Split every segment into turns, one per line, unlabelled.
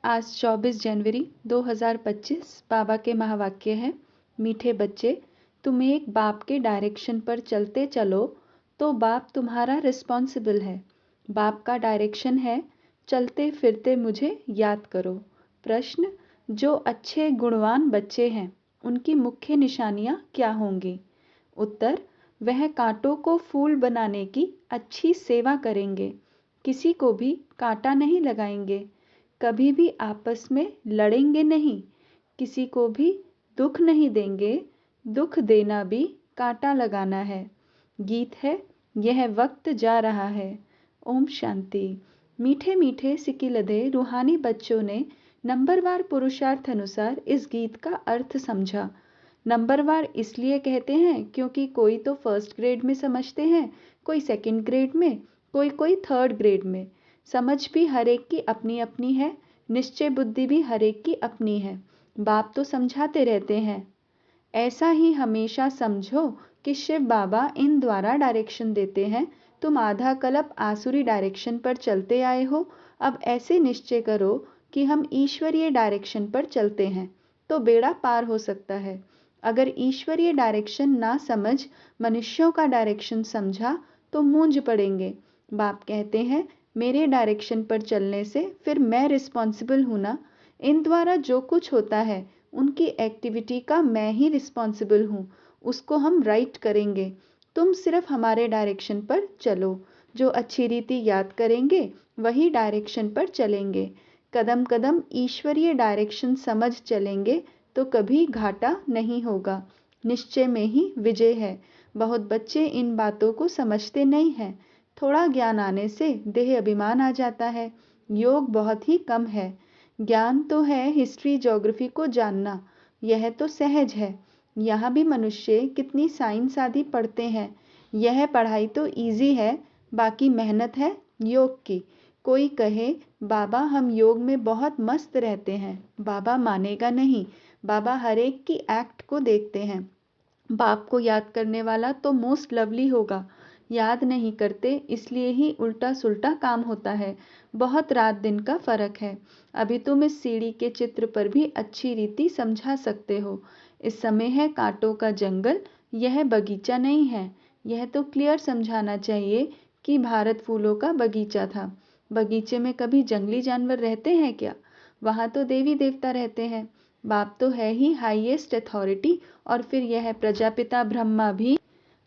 आज 24 जनवरी 2025 बाबा के महावाक्य है, मीठे बच्चे, तुम एक बाप के डायरेक्शन पर चलते चलो तो बाप तुम्हारा रिस्पॉन्सिबल है। बाप का डायरेक्शन है, चलते फिरते मुझे याद करो। प्रश्न, जो अच्छे गुणवान बच्चे हैं उनकी मुख्य निशानियाँ क्या होंगी? उत्तर, वह कांटों को फूल बनाने की अच्छी सेवा करेंगे, किसी को भी कांटा नहीं लगाएंगे, कभी भी आपस में लड़ेंगे नहीं, किसी को भी दुख नहीं देंगे, दुख देना भी कांटा लगाना है। गीत है, यह वक्त जा रहा है। ओम शांति। मीठे मीठे सिकिलधे रूहानी बच्चों ने नंबरवार पुरुषार्थ अनुसार इस गीत का अर्थ समझा। नंबरवार इसलिए कहते हैं क्योंकि कोई तो फर्स्ट ग्रेड में समझते हैं, कोई सेकंड ग्रेड में, कोई थर्ड ग्रेड में। समझ भी हर एक की अपनी अपनी है, निश्चय बुद्धि भी हर एक की अपनी है। बाप तो समझाते रहते हैं। ऐसा ही हमेशा समझो कि शिव बाबा इन द्वारा डायरेक्शन देते हैं। तुम आधा कल्प आसुरी डायरेक्शन पर चलते आए हो, अब ऐसे निश्चय करो कि हम ईश्वरीय डायरेक्शन पर चलते हैं तो बेड़ा पार हो सकता है। अगर ईश्वरीय डायरेक्शन ना समझ मनुष्यों का डायरेक्शन समझा तो मूंझ पड़ेंगे। बाप कहते हैं, मेरे डायरेक्शन पर चलने से फिर मैं रिस्पॉन्सिबल हूँ ना। इन द्वारा जो कुछ होता है उनकी एक्टिविटी का मैं ही रिस्पॉन्सिबल हूँ, उसको हम राइट करेंगे। तुम सिर्फ हमारे डायरेक्शन पर चलो, जो अच्छी रीति याद करेंगे वही डायरेक्शन पर चलेंगे। कदम कदम ईश्वरीय डायरेक्शन समझ चलेंगे तो कभी घाटा नहीं होगा, निश्चय में ही विजय है। बहुत बच्चे इन बातों को समझते नहीं हैं। थोड़ा ज्ञान आने से देह अभिमान आ जाता है, योग बहुत ही कम है। ज्ञान तो है हिस्ट्री ज्योग्राफी को जानना, यह तो सहज है। यहाँ भी मनुष्य कितनी साइंस आदि पढ़ते हैं, यह पढ़ाई तो इजी है, बाकी मेहनत है योग की। कोई कहे बाबा हम योग में बहुत मस्त रहते हैं, बाबा मानेगा नहीं। बाबा हर एक की एक्ट को देखते हैं। बाप को याद करने वाला तो मोस्ट लवली होगा, याद नहीं करते इसलिए ही उल्टा सुल्टा काम होता है। बहुत रात दिन का फर्क है। अभी तुम इस सीढ़ी के चित्र पर भी अच्छी रीति समझा सकते हो। इस समय है कांटों का जंगल, यह बगीचा नहीं है। यह तो क्लियर समझाना चाहिए कि भारत फूलों का बगीचा था। बगीचे में कभी जंगली जानवर रहते हैं क्या? वहाँ तो देवी देवता रहते हैं। बाप तो है ही हाईएस्ट अथॉरिटी, और फिर यह प्रजापिता ब्रह्मा भी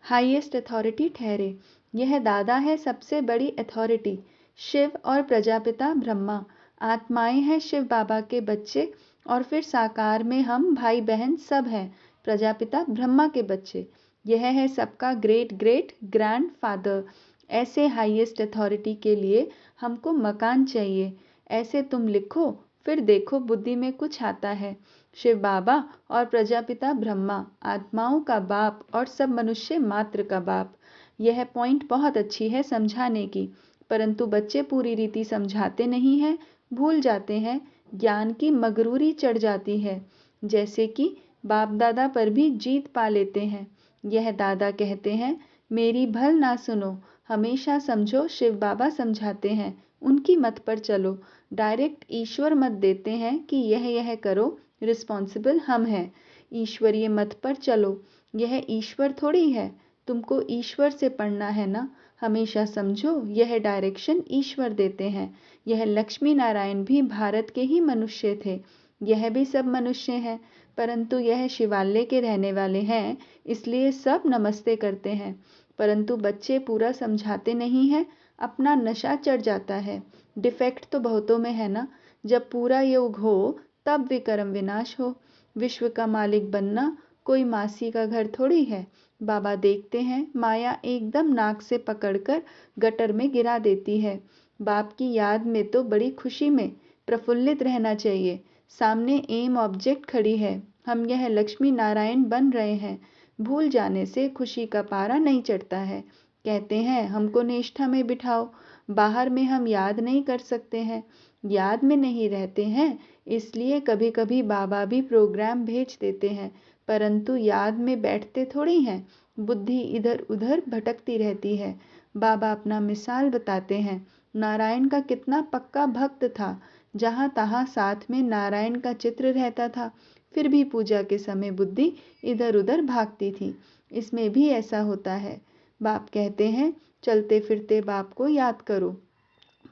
हाईएस्ट अथॉरिटी ठहरे। यह दादा है सबसे बड़ी अथॉरिटी। शिव और प्रजापिता ब्रह्मा आत्माएं हैं शिव बाबा के बच्चे, और फिर साकार में हम भाई बहन सब हैं प्रजापिता ब्रह्मा के बच्चे। यह है सबका ग्रेट ग्रेट ग्रैंड फादर। ऐसे हाईएस्ट अथॉरिटी के लिए हमको मकान चाहिए। ऐसे तुम लिखो, फिर देखो बुद्धि में कुछ आता है। शिव बाबा और प्रजापिता ब्रह्मा आत्माओं का बाप और सब मनुष्य मात्र का बाप। यह पॉइंट बहुत अच्छी है समझाने की, परंतु बच्चे पूरी रीति समझाते नहीं हैं, भूल जाते हैं। ज्ञान की मगरूरी चढ़ जाती है, जैसे कि बाप दादा पर भी जीत पा लेते हैं। यह दादा कहते हैं, मेरी भल ना सुनो, हमेशा समझो शिव बाबा समझाते हैं, उनकी मत पर चलो। डायरेक्ट ईश्वर मत देते हैं कि यह करो, रिस्पॉन्सिबल हम हैं। ईश्वरीय मत पर चलो, यह ईश्वर थोड़ी है, तुमको ईश्वर से पढ़ना है ना। हमेशा समझो यह डायरेक्शन ईश्वर देते हैं। यह लक्ष्मी नारायण भी भारत के ही मनुष्य थे, यह भी सब मनुष्य हैं, परंतु यह शिवालय के रहने वाले हैं, इसलिए सब नमस्ते करते हैं। परंतु बच्चे पूरा समझाते नहीं हैं, अपना नशा चढ़ जाता है। डिफेक्ट तो बहुतों में है ना। जब पूरा योग हो तब विक्रम विनाश हो। विश्व का मालिक बनना कोई मासी का घर थोड़ी है। बाबा देखते हैं माया एकदम नाक से पकड़कर गटर में गिरा देती है। बाप की याद में तो बड़ी खुशी में प्रफुल्लित रहना चाहिए। सामने एम ऑब्जेक्ट खड़ी है, हम यह लक्ष्मी नारायण बन रहे हैं। भूल जाने से खुशी का पारा नहीं चढ़ता है। कहते हैं हमको निष्ठा में बिठाओ, बाहर में हम याद नहीं कर सकते हैं, याद में नहीं रहते हैं, इसलिए कभी कभी बाबा भी प्रोग्राम भेज देते हैं, परंतु याद में बैठते थोड़ी हैं। बुद्धि इधर उधर भटकती रहती है। बाबा अपना मिसाल बताते हैं, नारायण का कितना पक्का भक्त था, जहाँ तहाँ साथ में नारायण का चित्र रहता था, फिर भी पूजा के समय बुद्धि इधर उधर भागती थी। इसमें भी ऐसा होता है। बाप कहते हैं चलते फिरते बाप को याद करो,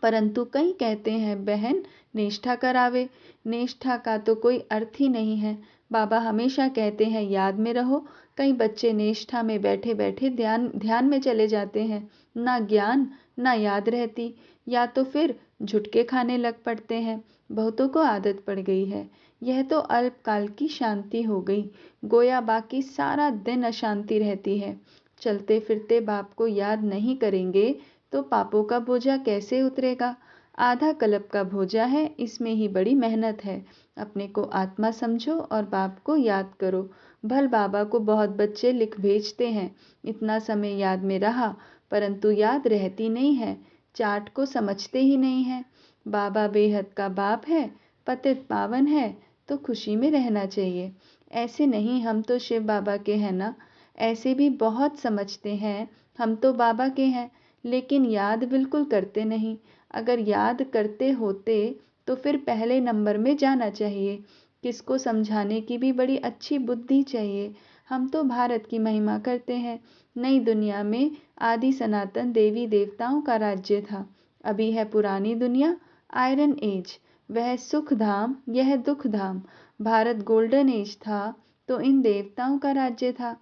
परंतु कई कहते हैं बहन निष्ठा करावे। निष्ठा का तो कोई अर्थ ही नहीं है। बाबा हमेशा कहते हैं याद में रहो। कई बच्चे निष्ठा में बैठे बैठे ध्यान ध्यान में चले जाते हैं, ना ज्ञान ना याद रहती, या तो फिर झुटके खाने लग पड़ते हैं। बहुतों को आदत पड़ गई है। यह तो अल्पकाल की शांति हो गई, गोया बाकी सारा दिन अशांति रहती है। चलते फिरते बाप को याद नहीं करेंगे तो पापों का बोझा कैसे उतरेगा। आधा कल्प का बोझा है, इसमें ही बड़ी मेहनत है। अपने को आत्मा समझो और बाप को याद करो। भल बाबा को बहुत बच्चे लिख भेजते हैं, इतना समय याद में रहा, परंतु याद रहती नहीं है, चाट को समझते ही नहीं है। बाबा बेहद का बाप है, पतित पावन है, तो खुशी में रहना चाहिए। ऐसे नहीं हम तो शिव बाबा के हैं ना। ऐसे भी बहुत समझते हैं हम तो बाबा के हैं, लेकिन याद बिल्कुल करते नहीं। अगर याद करते होते तो फिर पहले नंबर में जाना चाहिए। किसको समझाने की भी बड़ी अच्छी बुद्धि चाहिए। हम तो भारत की महिमा करते हैं। नई दुनिया में आदि सनातन देवी देवताओं का राज्य था। अभी है पुरानी दुनिया, आयरन एज, वह सुख धाम यह दुख धाम। भारत गोल्डन एज था तो इन देवताओं का राज्य था।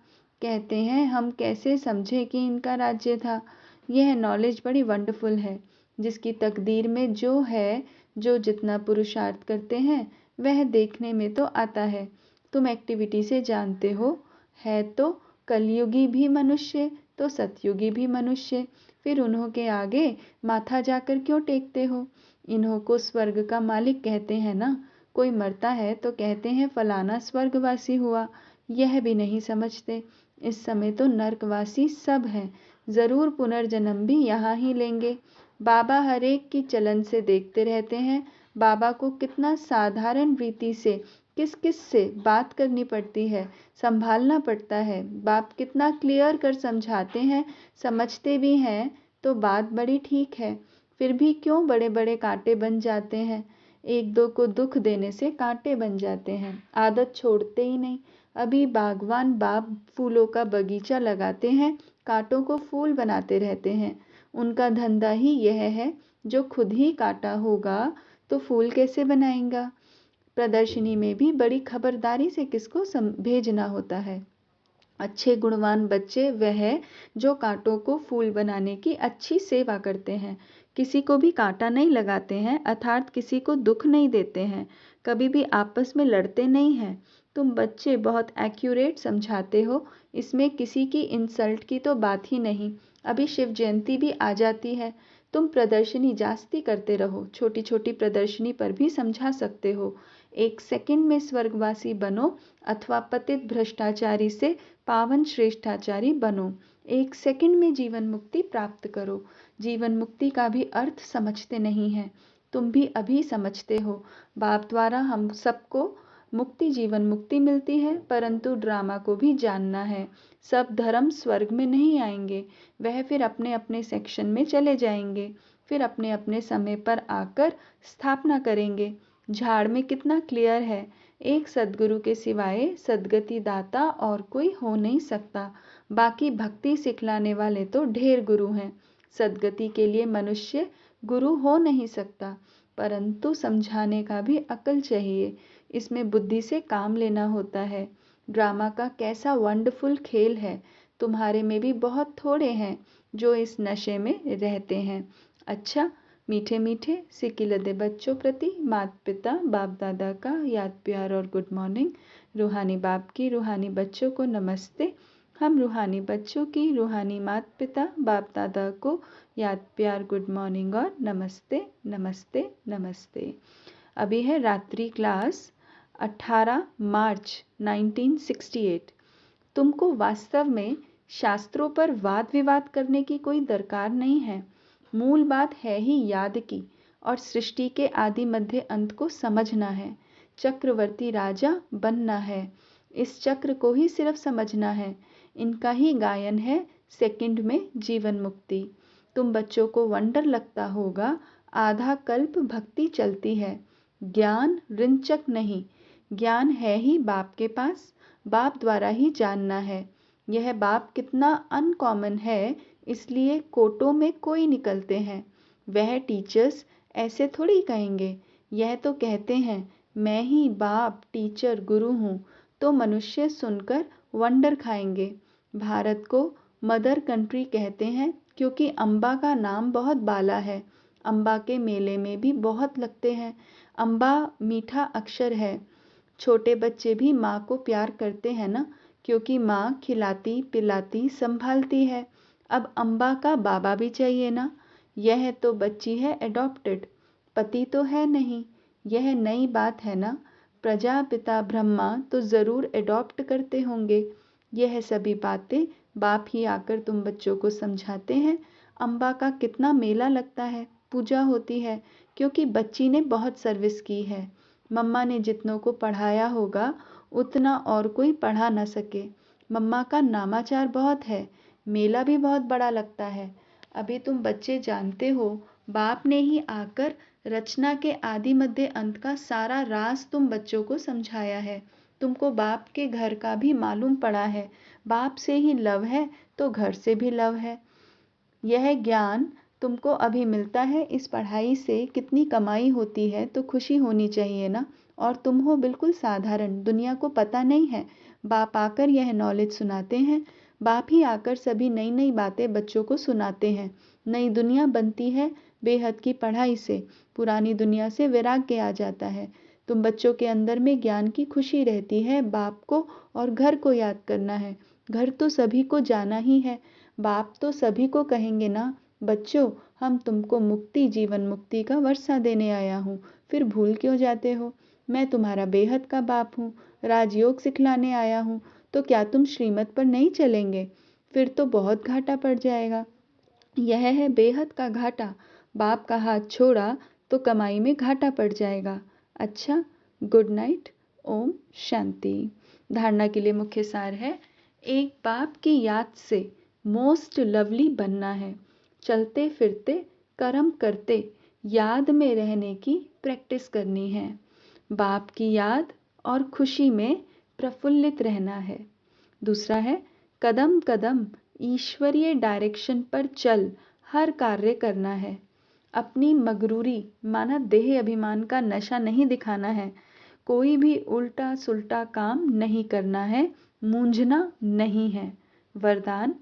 कहते हैं हम कैसे समझे कि इनका राज्य था। यह नॉलेज बड़ी वंडरफुल है। जिसकी तकदीर में जो है, जो जितना पुरुषार्थ करते हैं वह देखने में तो आता है। तुम एक्टिविटी से जानते हो, है तो कलयुगी भी मनुष्य तो सतयुगी भी मनुष्य। फिर उन्हों के आगे माथा जाकर क्यों टेकते हो। इन्हों को स्वर्ग का मालिक कहते हैं ना। कोई मरता है तो कहते हैं फलाना स्वर्गवासी हुआ। यह भी नहीं समझते। इस समय तो नरकवासी सब हैं, ज़रूर पुनर्जन्म भी यहाँ ही लेंगे। बाबा हर एक की चलन से देखते रहते हैं। बाबा को कितना साधारण रीति से किस किस से बात करनी पड़ती है, संभालना पड़ता है। बाप कितना क्लियर कर समझाते हैं, समझते भी हैं तो बात बड़ी ठीक है। फिर भी क्यों बड़े बड़े कांटे बन जाते हैं। एक दो को दुख देने से कांटे बन जाते हैं, आदत छोड़ते ही नहीं। अभी बागवान बाप फूलों का बगीचा लगाते हैं, कांटों को फूल बनाते रहते हैं। उनका धंधा ही यह है। जो खुद ही काटा होगा तो फूल कैसे बनाएगा। प्रदर्शनी में भी बड़ी खबरदारी से किसको भेजना होता है। अच्छे गुणवान बच्चे वह जो कांटों को फूल बनाने की अच्छी सेवा करते हैं, किसी को भी कांटा नहीं लगाते हैं, अर्थात किसी को दुख नहीं देते हैं, कभी भी आपस में लड़ते नहीं हैं। तुम बच्चे बहुत एक्यूरेट समझाते हो, इसमें किसी की इंसल्ट की तो बात ही नहीं। अभी शिव जयंती भी आ जाती है। तुम प्रदर्शनी जास्ती करते रहो, छोटी छोटी प्रदर्शनी पर भी समझा सकते हो। एक सेकंड में स्वर्गवासी बनो अथवा पतित भ्रष्टाचारी से पावन श्रेष्ठाचारी बनो। एक सेकंड में जीवन मुक्ति प्राप्त करो। जीवन मुक्ति का भी अर्थ समझते नहीं हैं। तुम भी अभी समझते हो। बाप द्वारा हम सबको मुक्ति जीवन मुक्ति मिलती है, परंतु ड्रामा को भी जानना है। सब धर्म स्वर्ग में नहीं आएंगे, वह फिर अपने अपने सेक्शन में चले जाएंगे, फिर अपने अपने समय पर आकर स्थापना करेंगे। झाड़ में कितना क्लियर है, एक सदगुरु के सिवाय सदगति दाता और कोई हो नहीं सकता। बाकी भक्ति सिखलाने वाले तो ढेर गुरु हैं। सदगति के लिए मनुष्य गुरु हो नहीं सकता, परंतु समझाने का भी अकल चाहिए। इसमें बुद्धि से काम लेना होता है। ड्रामा का कैसा वंडरफुल खेल है। तुम्हारे में भी बहुत थोड़े हैं जो इस नशे में रहते हैं। अच्छा, मीठे मीठे सिकिलदे बच्चों प्रति माता पिता बाप दादा का याद प्यार और गुड मॉर्निंग। रूहानी बाप की रूहानी बच्चों को नमस्ते। हम रूहानी बच्चों की रूहानी माता पिता बाप दादा को याद प्यार गुड मॉर्निंग और नमस्ते नमस्ते नमस्ते। अभी है रात्रि क्लास 18 मार्च 1968। तुमको वास्तव में शास्त्रों पर वाद विवाद करने की कोई दरकार नहीं है। मूल बात है ही याद की, और सृष्टि के आदि मध्य अंत को समझना है। चक्रवर्ती राजा बनना है, इस चक्र को ही सिर्फ समझना है। इनका ही गायन है सेकंड में जीवन मुक्ति। तुम बच्चों को वंडर लगता होगा, आधा कल्प भक्ति चलती है। ज्ञान रिंचक नहीं, ज्ञान है ही बाप के पास, बाप द्वारा ही जानना है। यह बाप कितना अनकॉमन है, इसलिए कोटों में कोई निकलते हैं। वह टीचर्स ऐसे थोड़ी कहेंगे, यह तो कहते हैं मैं ही बाप टीचर गुरु हूँ, तो मनुष्य सुनकर वंडर खाएंगे। भारत को मदर कंट्री कहते हैं क्योंकि अम्बा का नाम बहुत बाला है। अम्बा के मेले में भी बहुत लगते हैं। अम्बा मीठा अक्षर है। छोटे बच्चे भी माँ को प्यार करते हैं ना, क्योंकि माँ खिलाती पिलाती संभालती है। अब अम्बा का बाबा भी चाहिए ना। यह तो बच्ची है एडॉप्टेड, पति तो है नहीं। यह नई बात है ना। प्रजापिता ब्रह्मा तो ज़रूर एडॉप्ट करते होंगे। यह सभी बातें बाप ही आकर तुम बच्चों को समझाते हैं। अम्बा का कितना मेला लगता है, पूजा होती है, क्योंकि बच्ची ने बहुत सर्विस की है। मम्मा ने जितनों को पढ़ाया होगा उतना और कोई पढ़ा ना सके। मम्मा का नामाचार बहुत है, मेला भी बहुत बड़ा लगता है। अभी तुम बच्चे जानते हो, बाप ने ही आकर रचना के आदि मध्य अंत का सारा राज तुम बच्चों को समझाया है। तुमको बाप के घर का भी मालूम पड़ा है। बाप से ही लव है तो घर से भी लव है। यह ज्ञान तुमको अभी मिलता है। इस पढ़ाई से कितनी कमाई होती है तो खुशी होनी चाहिए ना। और तुम हो बिल्कुल साधारण, दुनिया को पता नहीं है। बाप आकर यह नॉलेज सुनाते हैं। बाप ही आकर सभी नई नई बातें बच्चों को सुनाते हैं। नई दुनिया बनती है बेहद की पढ़ाई से। पुरानी दुनिया से वैराग्य आ जाता है। तुम बच्चों के अंदर में ज्ञान की खुशी रहती है। बाप को और घर को याद करना है। घर तो सभी को जाना ही है। बाप तो सभी को कहेंगे ना, बच्चों हम तुमको मुक्ति जीवन मुक्ति का वर्षा देने आया हूँ, फिर भूल क्यों जाते हो। मैं तुम्हारा बेहद का बाप हूँ, राजयोग सिखलाने आया हूँ। तो क्या तुम श्रीमत पर नहीं चलेंगे? फिर तो बहुत घाटा पड़ जाएगा। यह है बेहद का घाटा। बाप का हाथ छोड़ा तो कमाई में घाटा पड़ जाएगा। अच्छा, गुड नाइट। ओम शांति। धारणा के लिए मुख्य सार है, एक बाप की याद से मोस्ट लवली बनना है। चलते फिरते कर्म करते याद में रहने की प्रैक्टिस करनी है। बाप की याद और खुशी में प्रफुल्लित रहना है। दूसरा है, कदम कदम ईश्वरीय डायरेक्शन पर चल हर कार्य करना है। अपनी मगरूरी माना देह अभिमान का नशा नहीं दिखाना है। कोई भी उल्टा सुल्टा काम नहीं करना है, मूंझना नहीं है। वरदान,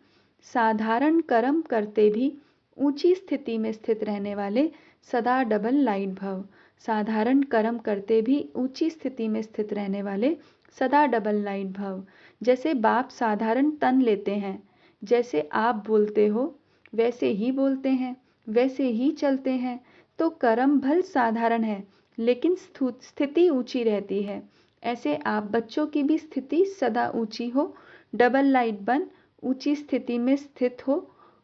साधारण कर्म करते भी ऊंची स्थिति में स्थित रहने वाले सदा डबल लाइट भव। साधारण कर्म करते भी ऊंची स्थिति में स्थित रहने वाले सदा डबल लाइट भव। जैसे बाप साधारण तन लेते हैं, जैसे आप बोलते हो वैसे ही बोलते हैं, वैसे ही चलते हैं, तो कर्म भल साधारण है लेकिन स्थिति ऊंची रहती है। ऐसे आप बच्चों की भी स्थिति सदा ऊंची हो, डबल लाइट बन ऊंची स्थिति में स्थित हो।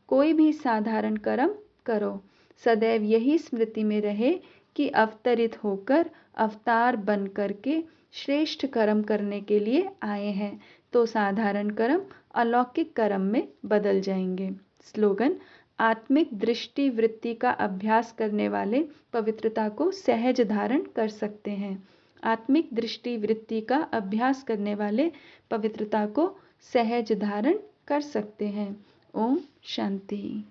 कोई भी साधारण कर्म करो। सदैव यही स्मृति में रहे कि अवतरित होकर अवतार बन करके श्रेष्ठ कर्म करने के लिए आए हैं, तो साधारण कर्म अलौकिक कर्म में बदल जाएंगे। स्लोगन, आत्मिक दृष्टि वृत्ति का अभ्यास करने वाले पवित्रता को सहज धारण कर सकते हैं। आत्मिक दृष्टि वृत्ति का अभ्यास करने वाले पवित्रता को सहज धारण कर सकते हैं। ओम शांति।